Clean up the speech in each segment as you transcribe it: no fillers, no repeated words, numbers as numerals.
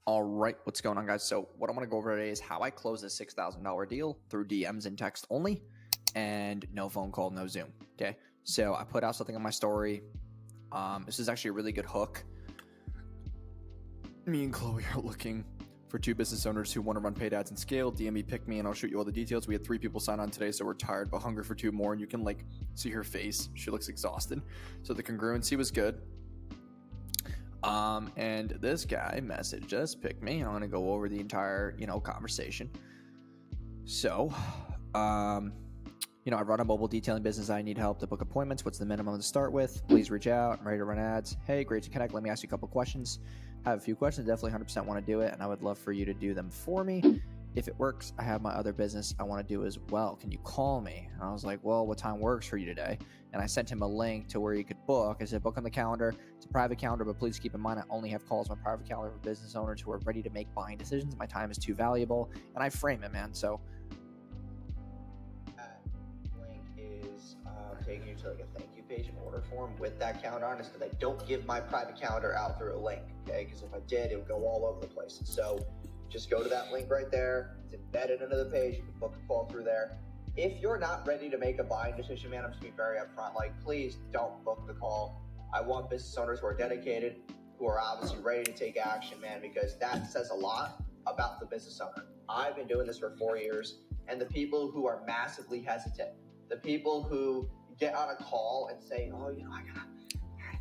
All right, what's going on, guys? So what I want to go over today is how I close a $6,000 deal through DMs and text only, and no phone call, no Zoom. Okay, so I put out something on my story. This is actually a really good hook. Me and Chloe are looking for 2 business owners who want to run paid ads and scale. DM me, pick me, and I'll shoot you all the details. We had 3 people sign on today, so we're tired, but hungry for 2 more. And you can see her face; she looks exhausted. So the congruency was good. And this guy messaged us, pick me, and I'm going to go over the entire, conversation. So, I run a mobile detailing business. I need help to book appointments. What's the minimum to start with? Please reach out. I'm ready to run ads. Hey, great to connect. Let me ask you a couple questions. I have a few questions. Definitely 100% want to do it, and I would love for you to do them for me. If it works, I have my other business I want to do as well. Can you call me? And I was like, well, what time works for you today? And I sent him a link to where you could book. I said, book on the calendar. It's a private calendar, but please keep in mind I only have calls on my private calendar for business owners who are ready to make buying decisions. My time is too valuable. And I frame it, man. So that link is taking you to a thank you page and order form with that calendar on it, because I don't give my private calendar out through a link, okay? Because if I did, it would go all over the place. So just go to that link right there. It's embedded into the page. You can book a call through there. If you're not ready to make a buying decision, man, I'm just being very upfront. Please don't book the call. I want business owners who are dedicated, who are obviously ready to take action, man, because that says a lot about the business owner. I've been doing this for 4 years, and the people who are massively hesitant, the people who get on a call and say, oh, I gotta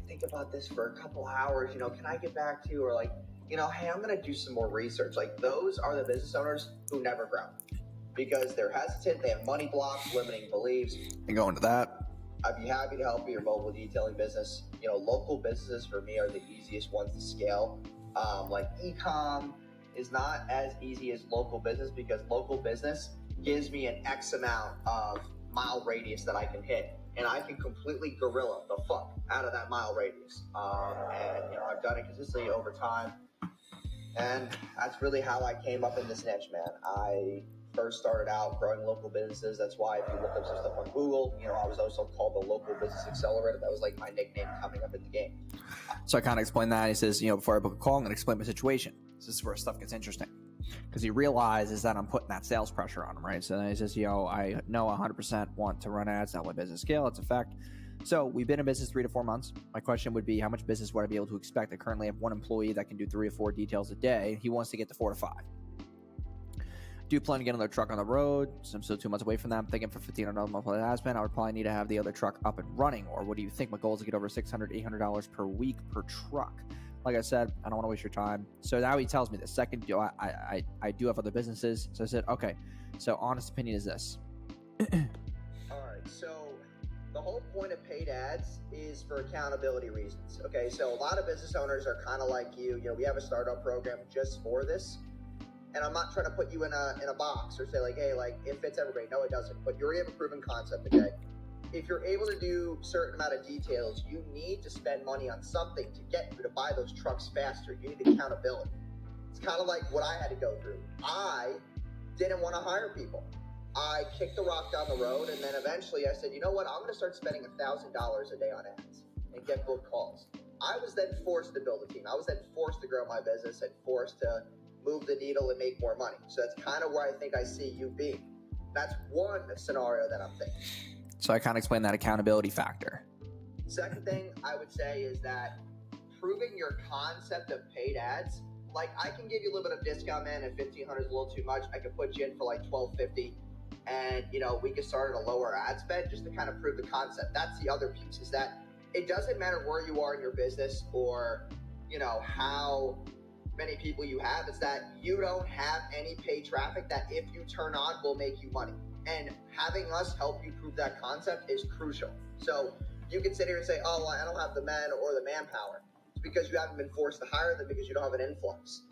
think about this for a couple hours, can I get back to you? Or hey, I'm going to do some more research. Those are the business owners who never grow because they're hesitant. They have money blocks, limiting beliefs. and go into that. I'd be happy to help you, your mobile detailing business. Local businesses for me are the easiest ones to scale. E-com is not as easy as local business because local business gives me an X amount of mile radius that I can hit. And I can completely gorilla the fuck out of that mile radius. I've done it consistently over time. And that's really how I came up in this niche, man. I first started out growing local businesses. That's why if you look up some stuff on Google, I was also called the Local Business Accelerator. That was my nickname coming up in the game. So I kind of explained that. He says, before I book a call, I'm going to explain my situation. This is where stuff gets interesting. Because he realizes that I'm putting that sales pressure on him, right? So then he says, I know 100% want to run ads, not let business scale. It's a fact. So we've been in business 3 to 4 months. My question would be, how much business would I be able to expect? I currently have 1 employee that can do 3 or 4 details a day. He wants to get to 4 to 5. Do you plan to get another truck on the road? So I'm still 2 months away from that. I'm thinking for $1,500 monthly ad spend, I would probably need to have the other truck up and running. Or what do you think? My goal is to get over $600, $800 per week per truck. Like I said, I don't want to waste your time. So now he tells me the second deal, I do have other businesses. So I said, okay. So honest opinion is this. All right. So the whole point of paid ads is for accountability reasons. Okay. So a lot of business owners are kind of like you. We have a startup program just for this. And I'm not trying to put you in a box or say hey, it fits everybody. No, it doesn't. But you already have a proven concept, okay? If you're able to do a certain amount of details, you need to spend money on something to get you to buy those trucks faster. You need accountability. It's kind of like what I had to go through. I didn't want to hire people. I kicked the rock down the road, and then eventually I said, you know what? I'm going to start spending $1,000 a day on ads and get book calls. I was then forced to build a team. I was then forced to grow my business and forced to move the needle and make more money. So that's kind of where I think I see you being. That's one scenario that I'm thinking. So I kind of explained that accountability factor. Second thing I would say is that proving your concept of paid ads, I can give you a little bit of discount, man. If $1,500 is a little too much, I could put you in for $1,250, and we could start at a lower ad spend just to kind of prove the concept. That's the other piece, is that it doesn't matter where you are in your business or how many people you have. It's that you don't have any paid traffic that if you turn on will make you money. And having us help you prove that concept is crucial. So you can sit here and say, oh, well, I don't have the men or the manpower. It's because you haven't been forced to hire them because you don't have an influx.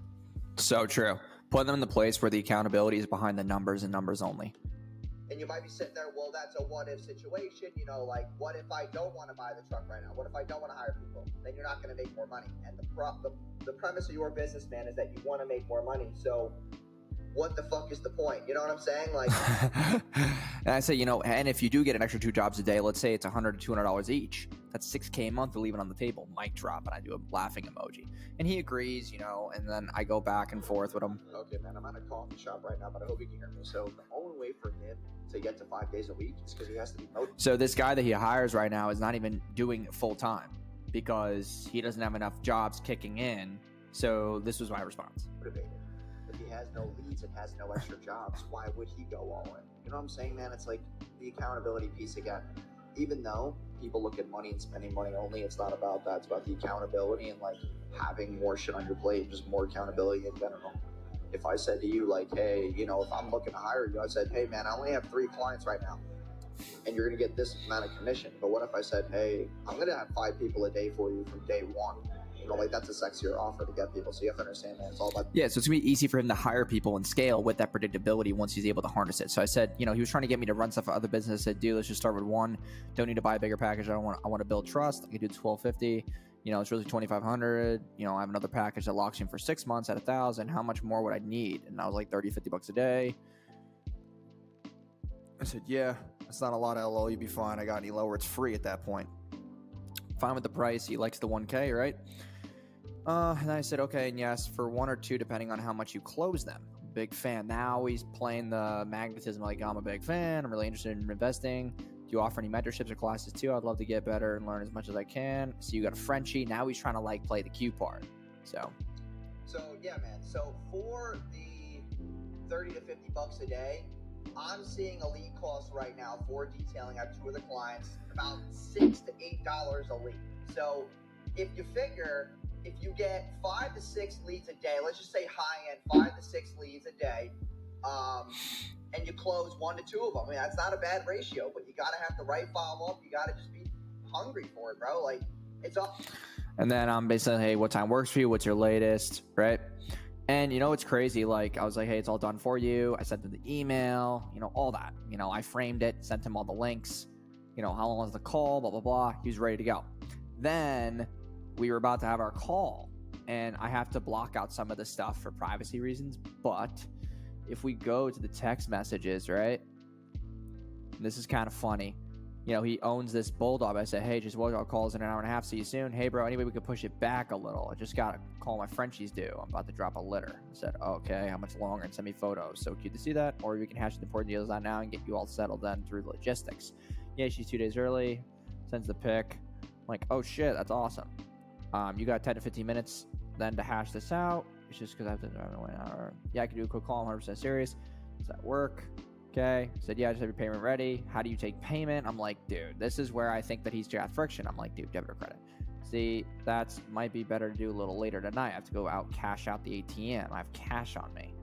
So true. Put them in the place where the accountability is behind the numbers and numbers only. And you might be sitting there, well, that's a what-if situation. What if I don't want to buy the truck right now? What if I don't want to hire people? Then you're not going to make more money. And the premise of your business, man, is that you want to make more money. So what the fuck is the point? You know what I'm saying? And I say, and if you do get an extra 2 jobs a day, let's say it's $100 to $200 each. That's $6K a month to leave it on the table. Mic drop, and I do a laughing emoji. And he agrees, and then I go back and forth with him. Okay, man, I'm at a coffee shop right now, but I hope you can hear me. So the only way for him to get to 5 days a week is because he has to be motivated. So this guy that he hires right now is not even doing it full time because he doesn't have enough jobs kicking in. So this was my response. Motivated. If he has no leads and has no extra jobs, why would he go all in? You know what I'm saying, man? It's like the accountability piece again. Even though people look at money and spending money only, it's not about that. It's about the accountability and like having more shit on your plate and just more accountability in general. If I said to you, like, hey, if I'm looking to hire you, I said, hey, man, I only have 3 clients right now and you're going to get this amount of commission. But what if I said, hey, I'm going to have 5 people a day for you from day one? Like that's a sexier offer to get people. So you have to understand that it's all about. Yeah, so it's gonna be easy for him to hire people and scale with that predictability once he's able to harness it. So I said, he was trying to get me to run stuff for other businesses. I said, dude, let's just start with 1. Don't need to buy a bigger package. I want to build trust. I could do $1,250. It's really $2,500. I have another package that locks you in for 6 months at $1,000. How much more would I need? And I was like $30-$50 a day. I said, yeah, that's not a lot, LO. You'd be fine. I got any lower. It's free at that point. Fine with the price. He likes the 1K, right? And I said, okay, and yes, for 1 or 2, depending on how much you close them. Big fan. Now he's playing the magnetism like, I'm a big fan. I'm really interested in investing. Do you offer any mentorships or classes too? I'd love to get better and learn as much as I can. So you got a Frenchie. Now he's trying to play the cute part. So yeah, man. So for the $30 to $50 a day, I'm seeing a lead cost right now for detailing. I have 2 of the clients, about $6 to $8 a lead. So if you figure, if you get 5 to 6 leads a day, let's just say high end 5 to 6 leads a day, and you close 1 to 2 of them. I mean, that's not a bad ratio, but you got to have the right follow up. You got to just be hungry for it, bro. Like, it's all. And then I'm basically, hey, what time works for you? What's your latest, right? And it's crazy. I was like, hey, it's all done for you. I sent him the email, all that. I framed it, sent him all the links. How long was the call? Blah blah blah. He was ready to go. Then we were about to have our call, and I have to block out some of the stuff for privacy reasons. But if we go to the text messages, right? This is kind of funny. He owns this bulldog. I said, hey, just our calls in an hour and a half. See you soon. Hey, bro, anyway, we could push it back a little. I just got to call my Frenchies due. I'm about to drop a litter. I said, okay, how much longer? And send me photos. So cute to see that. Or we can hash the important deals out now and get you all settled then through logistics. Yeah, she's 2 days early. Sends the pic. I'm like, oh, shit, that's awesome. You got 10 to 15 minutes then to hash this out. It's just because I have to drive away an hour. Yeah, I can do a quick call. I'm 100% serious. Does that work? Okay. Said, yeah, I just have your payment ready. How do you take payment? I'm like, dude, this is where I think that he's got friction. I'm like, dude, debit or credit? See, that's might be better to do a little later tonight. I have to go out, cash out the ATM. I have cash on me.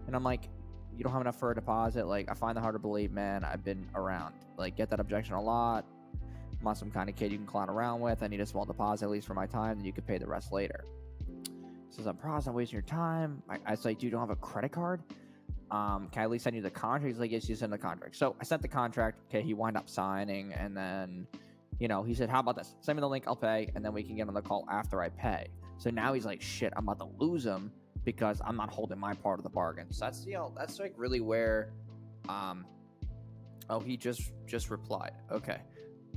And I'm like, you don't have enough for a deposit? I find it hard to believe, man. I've been around. Get that objection a lot. I'm not some kind of kid you can clown around with. I need a small deposit, at least for my time, and you could pay the rest later. He says, I'm probably not wasting your time. I was like, dude, you don't have a credit card? Can I at least send you the contract? He's like, yes, you send the contract. So I sent the contract. Okay, he wound up signing, and then, he said, how about this? Send me the link, I'll pay, and then we can get on the call after I pay. So now he's like, shit, I'm about to lose him because I'm not holding my part of the bargain. So that's, that's really where, oh, he just replied. Okay.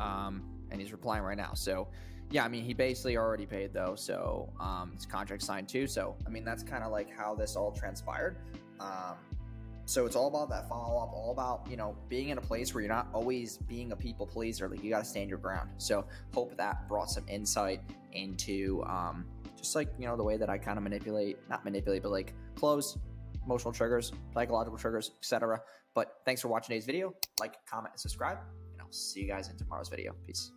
And he's replying right now. So yeah, he basically already paid though. So, his contract signed too. So, that's kind of how this all transpired. So it's all about that follow-up, all about, being in a place where you're not always being a people pleaser. You got to stand your ground. So hope that brought some insight into, just the way that I kind of not manipulate, but close emotional triggers, psychological triggers, etc. But thanks for watching today's video. Comment and subscribe, and I'll see you guys in tomorrow's video. Peace.